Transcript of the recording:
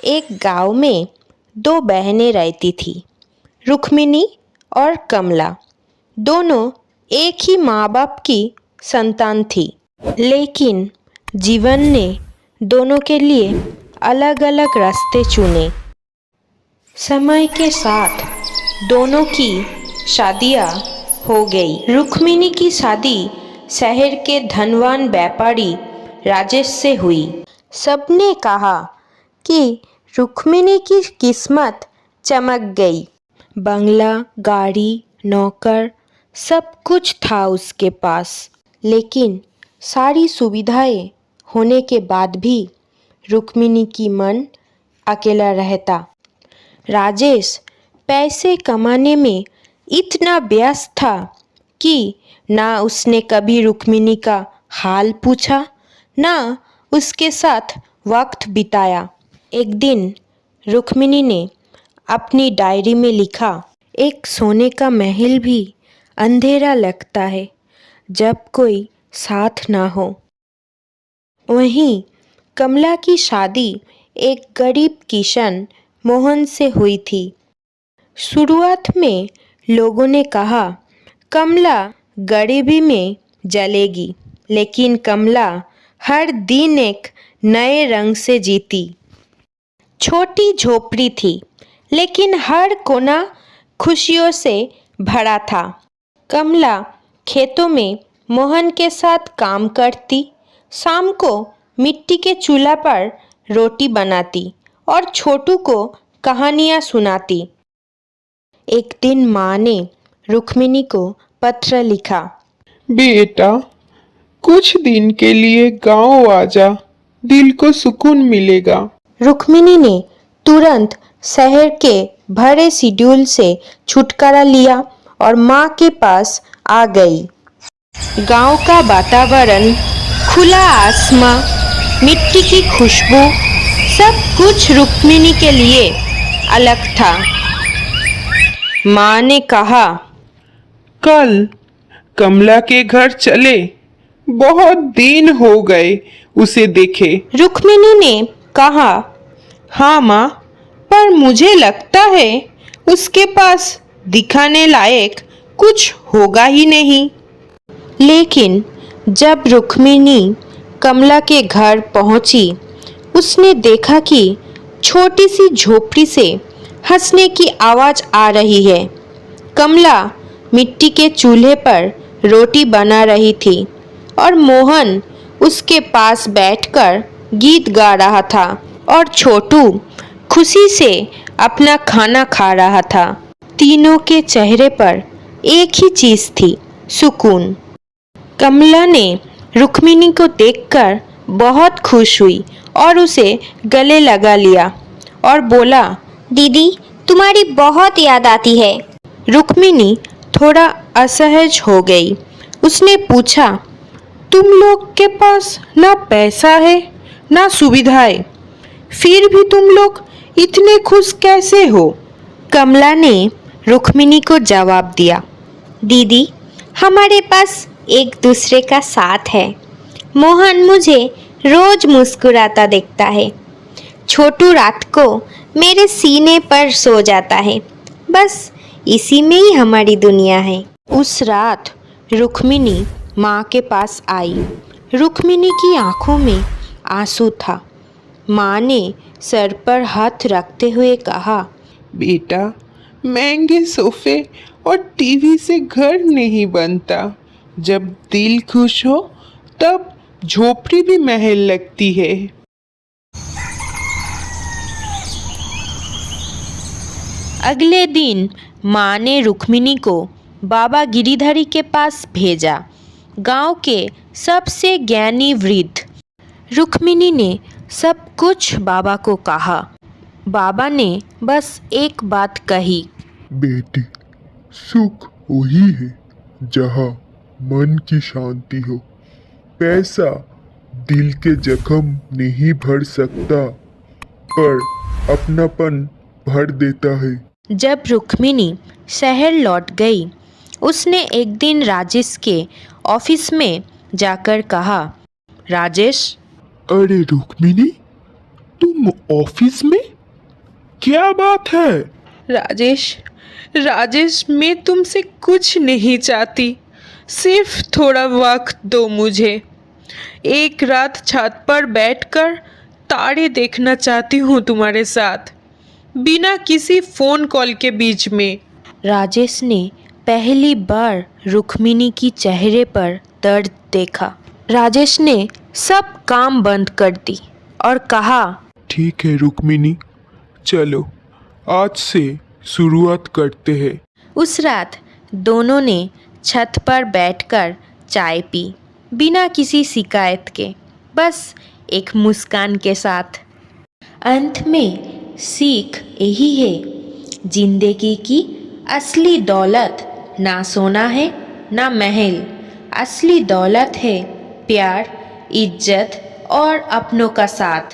एक गांव में दो बहनें रहती थी, रुक्मिणी और कमला। दोनों एक ही माँ बाप की संतान थी, लेकिन जीवन ने दोनों के लिए अलग अलग रास्ते चुने। समय के साथ दोनों की शादियाँ हो गई। रुक्मिणी की शादी शहर के धनवान व्यापारी राजेश से हुई। सबने कहा कि रुक्मिणी की किस्मत चमक गई। बंगला, गाड़ी, नौकर, सब कुछ था उसके पास। लेकिन सारी सुविधाएं होने के बाद भी रुक्मिणी की मन अकेला रहता। राजेश पैसे कमाने में इतना व्यस्त था कि ना उसने कभी रुक्मिणी का हाल पूछा, ना उसके साथ वक्त बिताया। एक दिन रुक्मिणी ने अपनी डायरी में लिखा, एक सोने का महल भी अंधेरा लगता है जब कोई साथ ना हो। वहीं कमला की शादी एक गरीब किशन मोहन से हुई थी। शुरुआत में लोगों ने कहा कमला गरीबी में जलेगी, लेकिन कमला हर दिन एक नए रंग से जीती। छोटी झोपड़ी थी, लेकिन हर कोना खुशियों से भरा था। कमला खेतों में मोहन के साथ काम करती, शाम को मिट्टी के चूल्हा पर रोटी बनाती और छोटू को कहानियाँ सुनाती। एक दिन माँ ने रुक्मिणी को पत्र लिखा, बेटा, कुछ दिन के लिए गांव आ जा, दिल को सुकून मिलेगा। रुक्मिणी ने तुरंत शहर के भरे शेड्यूल से छुटकारा लिया और माँ के पास आ गई। गांव का वातावरण, खुला आसमां, मिट्टी की खुशबू, सब कुछ रुक्मिणी के लिए अलग था। माँ ने कहा, कल कमला के घर चले, बहुत दिन हो गए उसे देखे। रुक्मिणी ने कहा, हाँ माँ, पर मुझे लगता है उसके पास दिखाने लायक कुछ होगा ही नहीं। लेकिन जब रुक्मिणी कमला के घर पहुंची, उसने देखा कि छोटी सी झोपड़ी से हंसने की आवाज़ आ रही है। कमला मिट्टी के चूल्हे पर रोटी बना रही थी और मोहन उसके पास बैठकर गीत गा रहा था और छोटू खुशी से अपना खाना खा रहा था। तीनों के चेहरे पर एक ही चीज़ थी, सुकून। कमला ने रुक्मिणी को देखकर बहुत खुश हुई और उसे गले लगा लिया और बोला, दीदी, तुम्हारी बहुत याद आती है। रुक्मिणी थोड़ा असहज हो गई। उसने पूछा, तुम लोग के पास ना पैसा है ना सुविधाएं, फिर भी तुम लोग इतने खुश कैसे हो? कमला ने रुक्मिणी को जवाब दिया, दीदी, हमारे पास एक दूसरे का साथ है। मोहन मुझे रोज मुस्कुराता देखता है। छोटू रात को मेरे सीने पर सो जाता है। बस इसी में ही हमारी दुनिया है। उस रात रुक्मिणी माँ के पास आई। रुक्मिणी की आंखों में आंसू था। माँ ने सर पर हाथ रखते हुए कहा, बेटा, महंगे सोफे और टीवी से घर नहीं बनता। जब दिल खुश हो तब झोपड़ी भी महल लगती है। अगले दिन माँ ने रुक्मिणी को बाबा गिरिधरी के पास भेजा, गांव के सबसे ज्ञानी वृद्ध। रुक्मिणी ने सब कुछ बाबा को कहा। बाबा ने बस एक बात कही, बेटी, सुख वही है जहाँ मन की शांति हो। पैसा दिल के जख्म नहीं भर सकता, पर अपनापन भर देता है। जब रुक्मिणी शहर लौट गई, उसने एक दिन राजेश के ऑफिस में जाकर कहा, राजेश, अरे रुक्मिणी, तुम ऑफिस में? क्या बात है? राजेश, राजेश, मैं तुमसे कुछ नहीं चाहती, सिर्फ थोड़ा वक्त दो मुझे। एक रात छत पर बैठकर तारे देखना चाहती हूँ तुम्हारे साथ, बिना किसी फोन कॉल के बीच में। राजेश ने पहली बार रुक्मिणी की चेहरे पर दर्द देखा। राजेश ने सब काम बंद कर दी और कहा, ठीक है रुक्मिणी, चलो आज से शुरुआत करते हैं। उस रात दोनों ने छत पर बैठकर चाय पी, बिना किसी शिकायत के, बस एक मुस्कान के साथ। अंत में सीख यही है, जिंदगी की असली दौलत ना सोना है ना महल, असली दौलत है प्यार, इज्जत और अपनों का साथ।